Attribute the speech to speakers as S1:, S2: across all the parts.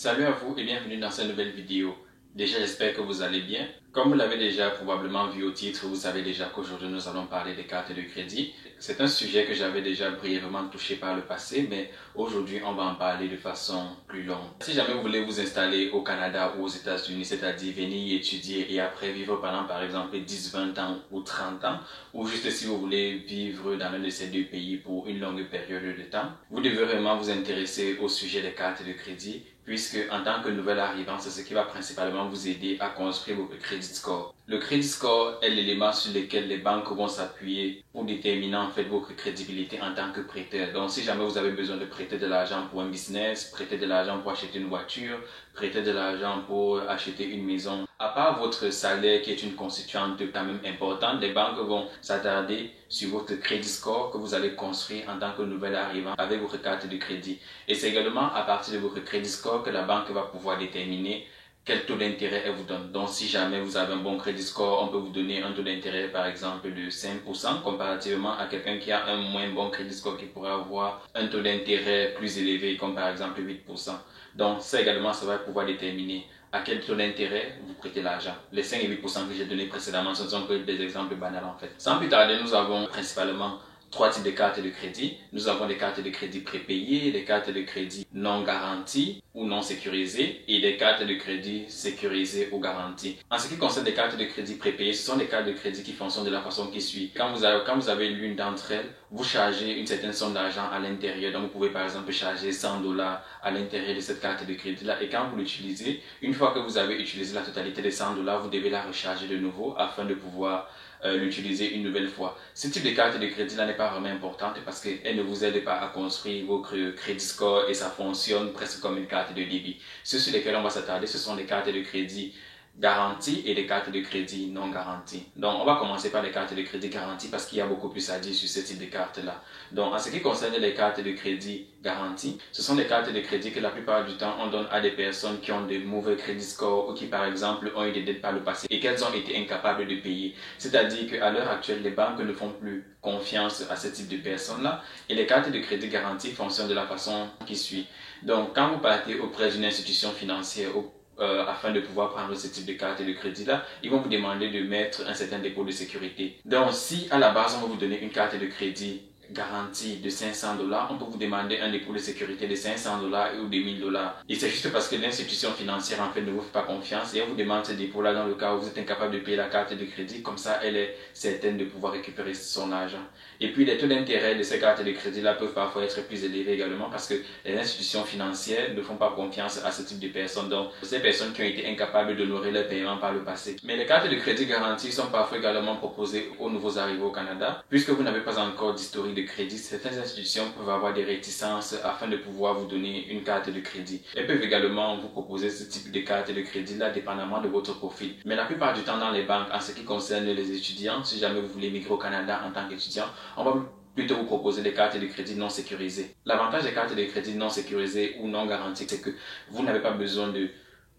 S1: Salut à vous et bienvenue dans cette nouvelle vidéo. Déjà, j'espère que vous allez bien. Comme vous l'avez déjà probablement vu au titre, vous savez déjà qu'aujourd'hui nous allons parler des cartes de crédit. C'est un sujet que j'avais déjà brièvement touché par le passé, mais aujourd'hui on va en parler de façon plus longue. Si jamais vous voulez vous installer au Canada ou aux États-Unis, c'est-à-dire venir y étudier et après vivre pendant par exemple 10, 20 ans ou 30 ans, ou juste si vous voulez vivre dans l'un de ces deux pays pour une longue période de temps, vous devez vraiment vous intéresser au sujet des cartes de crédit, puisque en tant que nouvel arrivant, c'est ce qui va principalement vous aider à construire votre crédit score. Le crédit score est l'élément sur lequel les banques vont s'appuyer pour déterminer en fait votre crédibilité en tant que prêteur. Donc si jamais vous avez besoin de prêter de l'argent pour un business, prêter de l'argent pour acheter une voiture, prêter de l'argent pour acheter une maison, à part votre salaire qui est une constituante quand même importante, les banques vont s'attarder sur votre crédit score que vous allez construire en tant que nouvel arrivant avec votre carte de crédit. Et c'est également à partir de votre crédit score que la banque va pouvoir déterminer quel taux d'intérêt elle vous donne. Donc si jamais vous avez un bon crédit score, on peut vous donner un taux d'intérêt par exemple de 5% comparativement à quelqu'un qui a un moins bon crédit score qui pourrait avoir un taux d'intérêt plus élevé comme par exemple 8%. Donc ça également, ça va pouvoir déterminer à quel taux d'intérêt vous prêtez l'argent. Les 5 et 8% que j'ai donnés précédemment, ce ne sont que des exemples banals en fait. Sans plus tarder, nous avons principalement trois types de cartes de crédit. Nous avons des cartes de crédit prépayées, des cartes de crédit non garanties ou non sécurisées et des cartes de crédit sécurisées ou garanties. En ce qui concerne les cartes de crédit prépayées, ce sont des cartes de crédit qui fonctionnent de la façon qui suit. Quand vous avez l'une d'entre elles, vous chargez une certaine somme d'argent à l'intérieur. Donc vous pouvez par exemple charger $100 à l'intérieur de cette carte de crédit-là. Et quand vous l'utilisez, une fois que vous avez utilisé la totalité des $100, vous devez la recharger de nouveau afin de pouvoir l'utiliser une nouvelle fois. Ce type de carte de crédit là n'est pas vraiment importante parce qu'elle ne vous aide pas à construire votre crédit score et ça fonctionne presque comme une carte de débit. Ceux sur lesquels on va s'attarder, ce sont les cartes de crédit garanties et des cartes de crédit non garanties. Donc on va commencer par les cartes de crédit garanties parce qu'il y a beaucoup plus à dire sur ce type de cartes là. Donc en ce qui concerne les cartes de crédit garanties, ce sont des cartes de crédit que la plupart du temps on donne à des personnes qui ont de mauvais crédit scores ou qui par exemple ont eu des dettes par le passé et qu'elles ont été incapables de payer. C'est-à-dire qu'à l'heure actuelle, les banques ne font plus confiance à ce type de personnes là et les cartes de crédit garanties fonctionnent de la façon qui suit. Donc quand vous partez auprès d'une institution financière afin de pouvoir prendre ce type de carte de crédit là, ils vont vous demander de mettre un certain dépôt de sécurité. Donc si à la base on va vous donner une carte de crédit garantie de $500, on peut vous demander un dépôt de sécurité de $500 ou de $1000. Et c'est juste parce que l'institution financière en fait ne vous fait pas confiance et elle vous demande ce dépôt-là dans le cas où vous êtes incapable de payer la carte de crédit. Comme ça, elle est certaine de pouvoir récupérer son argent. Et puis les taux d'intérêt de ces cartes de crédit-là peuvent parfois être plus élevés également parce que les institutions financières ne font pas confiance à ce type de personnes. Donc, ces personnes qui ont été incapables d'honorer leurs paiements par le passé. Mais les cartes de crédit garanties sont parfois également proposées aux nouveaux arrivés au Canada. Puisque vous n'avez pas encore d'historique de crédit, certaines institutions peuvent avoir des réticences afin de pouvoir vous donner une carte de crédit. Elles peuvent également vous proposer ce type de carte de crédit là dépendamment de votre profil. Mais la plupart du temps dans les banques, en ce qui concerne les étudiants, si jamais vous voulez migrer au Canada en tant qu'étudiant, on va plutôt vous proposer des cartes de crédit non sécurisées. L'avantage des cartes de crédit non sécurisées ou non garanties, c'est que vous n'avez pas besoin de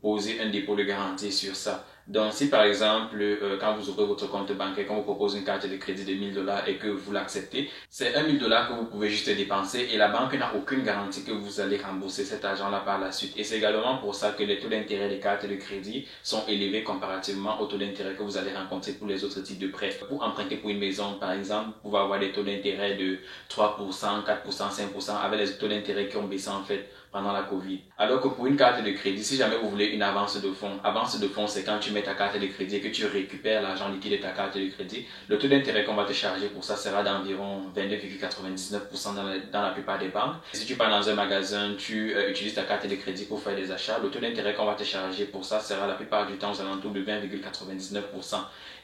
S1: poser un dépôt de garantie sur ça. Donc si par exemple, quand vous ouvrez votre compte bancaire, quand vous propose une carte de crédit de $1000 et que vous l'acceptez, c'est $1000 que vous pouvez juste dépenser et la banque n'a aucune garantie que vous allez rembourser cet argent-là par la suite. Et c'est également pour ça que les taux d'intérêt des cartes de crédit sont élevés comparativement aux taux d'intérêt que vous allez rencontrer pour les autres types de prêts. Pour emprunter pour une maison, par exemple, vous pouvez avoir des taux d'intérêt de 3%, 4%, 5% avec les taux d'intérêt qui ont baissé en fait pendant la Covid. Alors que pour une carte de crédit, si jamais vous voulez une avance de fonds, c'est quand tu mets ta carte de crédit et que tu récupères l'argent liquide de ta carte de crédit. Le taux d'intérêt qu'on va te charger pour ça sera d'environ 22,99% dans la plupart des banques. Et si tu pars dans un magasin, tu utilises ta carte de crédit pour faire des achats, le taux d'intérêt qu'on va te charger pour ça sera la plupart du temps aux alentours de 20,99%.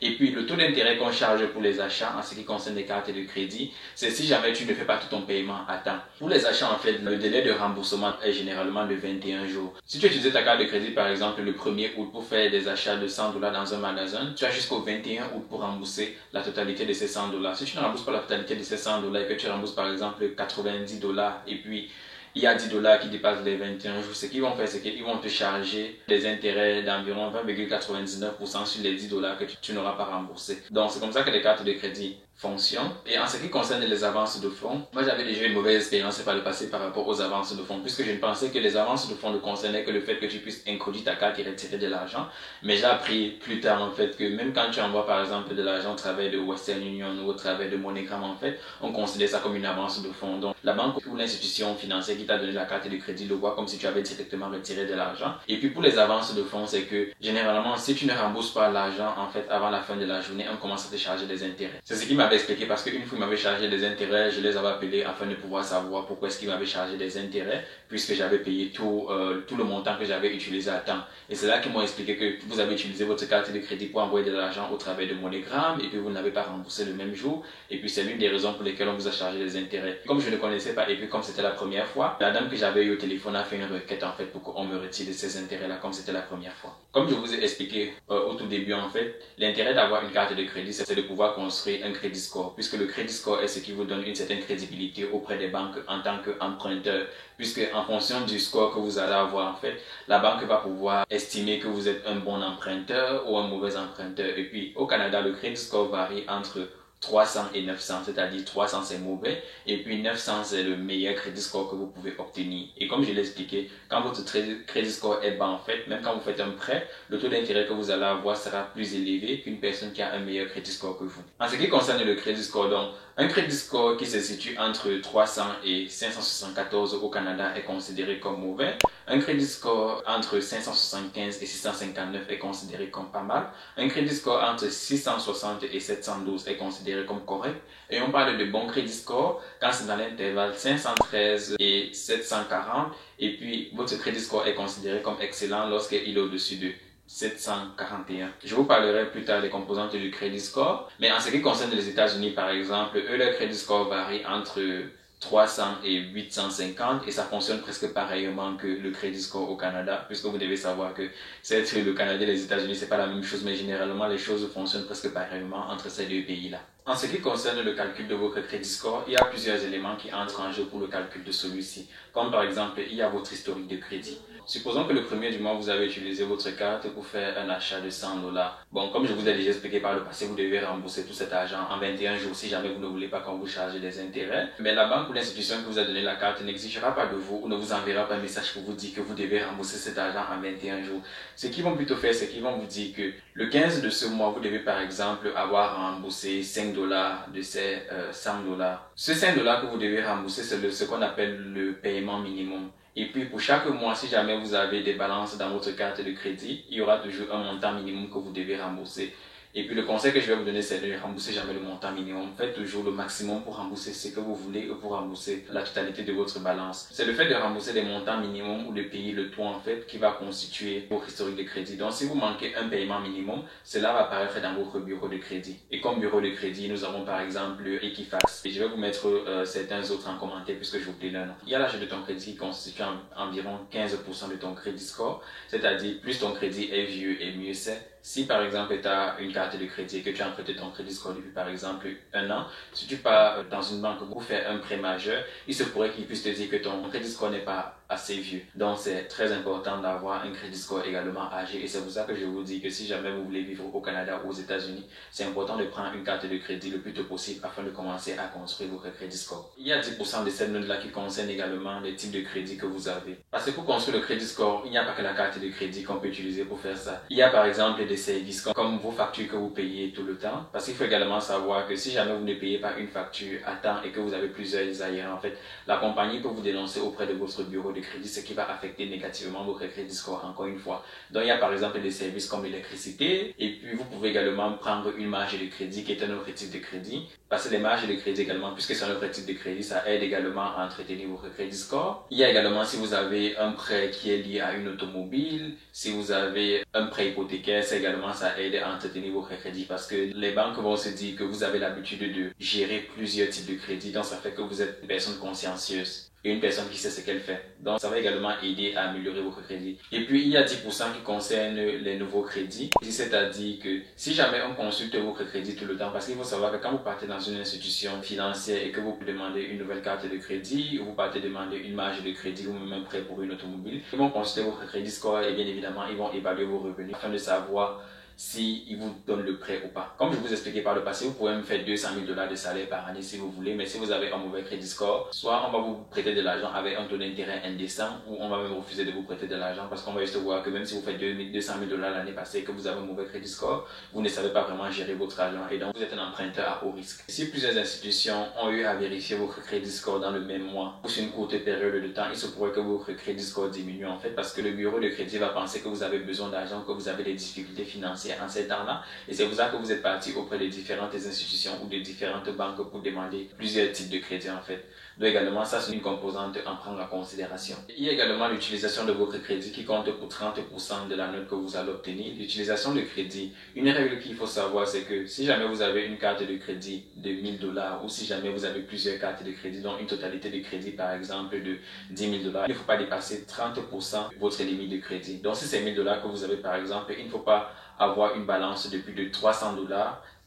S1: Et puis le taux d'intérêt qu'on charge pour les achats en ce qui concerne les cartes de crédit, c'est si jamais tu ne fais pas tout ton paiement à temps. Pour les achats, en fait, le délai de remboursement est généralement de 21 jours. Si tu utilises ta carte de crédit, par exemple, le 1er août pour faire des achats de $100 dans un magasin, tu as jusqu'au 21 août pour rembourser la totalité de ces $100. Si tu ne rembourses pas la totalité de ces $100 et que tu rembourses par exemple $90 et puis il y a $10 qui dépassent les 21 jours, ce qu'ils vont faire, c'est qu'ils vont te charger des intérêts d'environ 20,99% sur les $10 que tu n'auras pas remboursés. Donc c'est comme ça que les cartes de crédit fonction. Et en ce qui concerne les avances de fonds, moi j'avais déjà une mauvaise expérience par le passé par rapport aux avances de fonds, puisque je ne pensais que les avances de fonds ne concernaient que le fait que tu puisses introduire ta carte et retirer de l'argent. Mais j'ai appris plus tard en fait que même quand tu envoies par exemple de l'argent au travers de Western Union ou au travers de MoneyGram, en fait, on considère ça comme une avance de fonds. Donc la banque ou l'institution financière qui t'a donné la carte de crédit le voit comme si tu avais directement retiré de l'argent. Et puis pour les avances de fonds, c'est que généralement si tu ne rembourses pas l'argent en fait avant la fin de la journée, on commence à te charger des intérêts. C'est ce qui m'avait expliqué parce qu'une fois il m'avait chargé des intérêts, je les avais appelés afin de pouvoir savoir pourquoi est-ce qu'il m'avait chargé des intérêts, puisque j'avais payé tout le montant que j'avais utilisé à temps. Et c'est là qu'ils m'ont expliqué que vous avez utilisé votre carte de crédit pour envoyer de l'argent au travers de MoneyGram et que vous n'avez pas remboursé le même jour. Et puis c'est l'une des raisons pour lesquelles on vous a chargé des intérêts. Comme je ne connaissais pas et puis comme c'était la première fois, la dame que j'avais eu au téléphone a fait une requête en fait pour qu'on me retire de ces intérêts-là comme c'était la première fois. Comme je vous ai expliqué au tout début en fait, l'intérêt d'avoir une carte de crédit, c'est de pouvoir construire un crédit score, puisque le crédit score est ce qui vous donne une certaine crédibilité auprès des banques en tant qu'emprunteur, puisque en fonction du score que vous allez avoir en fait, la banque va pouvoir estimer que vous êtes un bon emprunteur ou un mauvais emprunteur. Et puis au Canada, le crédit score varie entre 300 et 900, c'est-à-dire 300 c'est mauvais et puis 900 c'est le meilleur crédit score que vous pouvez obtenir. Et comme je l'ai expliqué, quand votre crédit score est bas en fait, même quand vous faites un prêt, le taux d'intérêt que vous allez avoir sera plus élevé qu'une personne qui a un meilleur crédit score que vous. En ce qui concerne le crédit score, donc, un crédit score qui se situe entre 300 et 574 au Canada est considéré comme mauvais. Un crédit score entre 575 et 659 est considéré comme pas mal. Un crédit score entre 660 et 712 est considéré comme correct. Et on parle de bon crédit score quand c'est dans l'intervalle 513 et 740. Et puis, votre crédit score est considéré comme excellent lorsqu'il est au-dessus de 741. Je vous parlerai plus tard des composantes du crédit score. Mais en ce qui concerne les États-Unis, par exemple, eux, leur crédit score varie entre 300 et 850 et ça fonctionne presque pareillement que le crédit score au Canada, puisque vous devez savoir que c'est le Canada et les États-Unis, c'est pas la même chose, mais généralement les choses fonctionnent presque pareillement entre ces deux pays-là. En ce qui concerne le calcul de votre crédit score, il y a plusieurs éléments qui entrent en jeu pour le calcul de celui-ci. Comme par exemple, il y a votre historique de crédit. Supposons que le premier du mois, vous avez utilisé votre carte pour faire un achat de 100 $. Bon, comme je vous ai déjà expliqué par le passé, vous devez rembourser tout cet argent en 21 jours si jamais vous ne voulez pas qu'on vous charge des intérêts. Mais la banque ou l'institution qui vous a donné la carte n'exigera pas de vous ou ne vous enverra pas un message pour vous dire que vous devez rembourser cet argent en 21 jours. Ce qu'ils vont plutôt faire, c'est qu'ils vont vous dire que le 15 de ce mois, vous devez par exemple avoir remboursé 5 $ de ces 100 $. Ce 5 $ que vous devez rembourser, c'est ce qu'on appelle le paiement minimum. Et puis pour chaque mois, si jamais vous avez des balances dans votre carte de crédit, il y aura toujours un montant minimum que vous devez rembourser. Et puis le conseil que je vais vous donner, c'est de ne rembourser jamais le montant minimum. Faites toujours le maximum pour rembourser ce que vous voulez ou pour rembourser la totalité de votre balance. C'est le fait de rembourser des montants minimums ou de payer le tout en fait qui va constituer votre historique de crédit. Donc si vous manquez un paiement minimum, cela va apparaître dans votre bureau de crédit. Et comme bureau de crédit, nous avons par exemple Equifax. Et je vais vous mettre certains autres en commentaire puisque je vous plais leur nom. Il y a l'âge de ton crédit qui constitue environ 15% de ton crédit score. C'est-à-dire plus ton crédit est vieux et mieux c'est. Si par exemple tu as une carte de crédit et que tu as emprunté ton crédit score depuis par exemple 1 an, si tu pars dans une banque pour faire un prêt majeur, il se pourrait qu'ils puissent te dire que ton crédit score n'est pas assez vieux. Donc c'est très important d'avoir un crédit score également âgé et c'est pour ça que je vous dis que si jamais vous voulez vivre au Canada ou aux États-Unis, c'est important de prendre une carte de crédit le plus tôt possible afin de commencer à construire votre crédit score. Il y a 10% de cette note-là qui concerne également les types de crédit que vous avez. Parce que pour construire le crédit score, il n'y a pas que la carte de crédit qu'on peut utiliser pour faire ça. Il y a par exemple des services comme vos factures que vous payez tout le temps. Parce qu'il faut également savoir que si jamais vous ne payez pas une facture à temps et que vous avez plusieurs ailleurs, en fait, la compagnie peut vous dénoncer auprès de votre bureau de crédit, ce qui va affecter négativement votre crédit score encore une fois. Donc il y a par exemple des services comme l'électricité et puis vous pouvez également prendre une marge de crédit qui est un autre type de crédit. Parce que les marges de crédit également, puisque c'est un autre type de crédit, ça aide également à entretenir votre crédit score. Il y a également si vous avez un prêt qui est lié à une automobile, si vous avez un prêt hypothécaire, c'est également ça aide à entretenir votre crédit parce que les banques vont se dire que vous avez l'habitude de gérer plusieurs types de crédits, donc ça fait que vous êtes une personne consciencieuse et une personne qui sait ce qu'elle fait. Donc ça va également aider à améliorer votre crédit. Et puis il y a 10% qui concernent les nouveaux crédits, c'est-à-dire que si jamais on consulte votre crédit tout le temps, parce qu'il faut savoir que quand vous partez dans une institution financière et que vous demandez une nouvelle carte de crédit, ou vous partez demander une marge de crédit ou même un prêt pour une automobile, ils vont consulter votre crédit score et bien évidemment ils vont évaluer vos revenus afin de savoir s'ils vous donnent le prêt ou pas. Comme je vous expliquais par le passé, vous pouvez me faire 200 000 $ de salaire par année si vous voulez, mais si vous avez un mauvais crédit score, soit on va vous prêter de l'argent avec un taux d'intérêt indécent, ou on va même refuser de vous prêter de l'argent parce qu'on va juste voir que même si vous faites 200 000 $ l'année passée et que vous avez un mauvais crédit score, vous ne savez pas vraiment gérer votre argent et donc vous êtes un emprunteur à haut risque. Si plusieurs institutions ont eu à vérifier votre crédit score dans le même mois ou sur une courte période de temps, il se pourrait que votre crédit score diminue en fait parce que le bureau de crédit va penser que vous avez besoin d'argent, que vous avez des difficultés financières en ces temps-là, et c'est pour ça que vous êtes parti auprès de différentes institutions ou de différentes banques pour demander plusieurs types de crédits en fait. Donc également, ça c'est une composante à prendre en considération. Il y a également l'utilisation de votre crédit qui compte pour 30% de la note que vous allez obtenir. L'utilisation de crédit, une règle qu'il faut savoir, c'est que si jamais vous avez une carte de crédit de 1000 $ ou si jamais vous avez plusieurs cartes de crédit, dont une totalité de crédit par exemple de 10 000 $, il ne faut pas dépasser 30% de votre limite de crédit. Donc si c'est 1000 $ que vous avez par exemple, il ne faut pas avoir une balance de plus de 300 $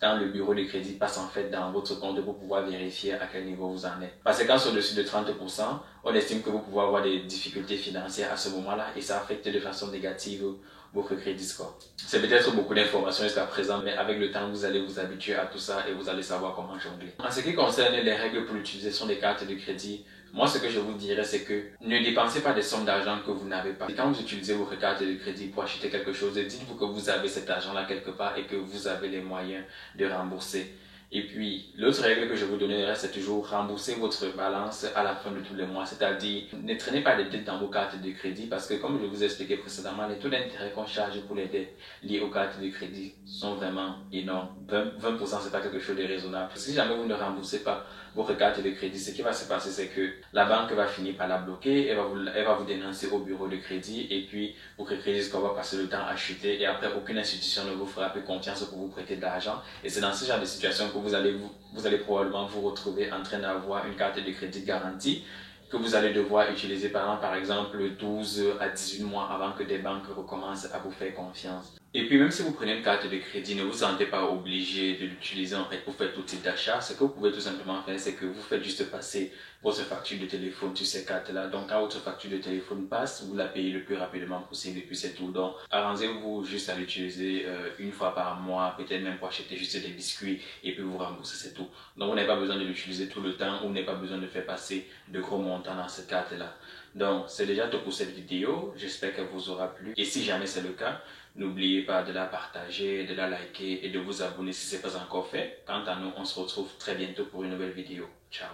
S1: quand le bureau de crédit passe en fait dans votre compte pour pouvoir vérifier à quel niveau vous en êtes. Parce que quand c'est au-dessus de 30%, on estime que vous pouvez avoir des difficultés financières à ce moment-là et ça affecte de façon négative votre crédit score. C'est peut-être beaucoup d'informations jusqu'à présent, mais avec le temps, vous allez vous habituer à tout ça et vous allez savoir comment jongler. En ce qui concerne les règles pour l'utilisation des cartes de crédit, moi, ce que je vous dirais, c'est que ne dépensez pas des sommes d'argent que vous n'avez pas. Et quand vous utilisez votre carte de crédit pour acheter quelque chose, dites-vous que vous avez cet argent-là quelque part et que vous avez les moyens de rembourser. Et puis, l'autre règle que je vous donnerai, c'est toujours rembourser votre balance à la fin de tous les mois. C'est-à-dire, ne traînez pas des dettes dans vos cartes de crédit parce que, comme je vous ai expliqué précédemment, les taux d'intérêt qu'on charge pour les dettes liées aux cartes de crédit sont vraiment énormes. 20%, c'est pas quelque chose de raisonnable. Si jamais vous ne remboursez pas votre carte de crédit, ce qui va se passer, c'est que la banque va finir par la bloquer, elle va vous dénoncer au bureau de crédit et puis votre crédit score va passer le temps à chuter et après aucune institution ne vous fera plus confiance pour vous prêter de l'argent. Et c'est dans ce genre de situation que vous allez probablement vous retrouver en train d'avoir une carte de crédit garantie que vous allez devoir utiliser par exemple 12 à 18 mois avant que des banques recommencent à vous faire confiance. Et puis même si vous prenez une carte de crédit, ne vous sentez pas obligé de l'utiliser en fait pour faire tout type d'achat. Ce que vous pouvez tout simplement faire, c'est que vous faites juste passer votre facture de téléphone sur ces cartes-là. Donc quand votre facture de téléphone passe, vous la payez le plus rapidement possible et puis c'est tout. Donc arrangez-vous juste à l'utiliser une fois par mois, peut-être même pour acheter juste des biscuits et puis vous remboursez, c'est tout. Donc vous n'avez pas besoin de l'utiliser tout le temps ou vous n'avez pas besoin de faire passer de gros montants dans cette carte-là. Donc c'est déjà tout pour cette vidéo. J'espère qu'elle vous aura plu. Et si jamais c'est le cas, n'oubliez pas de la partager, de la liker et de vous abonner si ce n'est pas encore fait. Quant à nous, on se retrouve très bientôt pour une nouvelle vidéo. Ciao.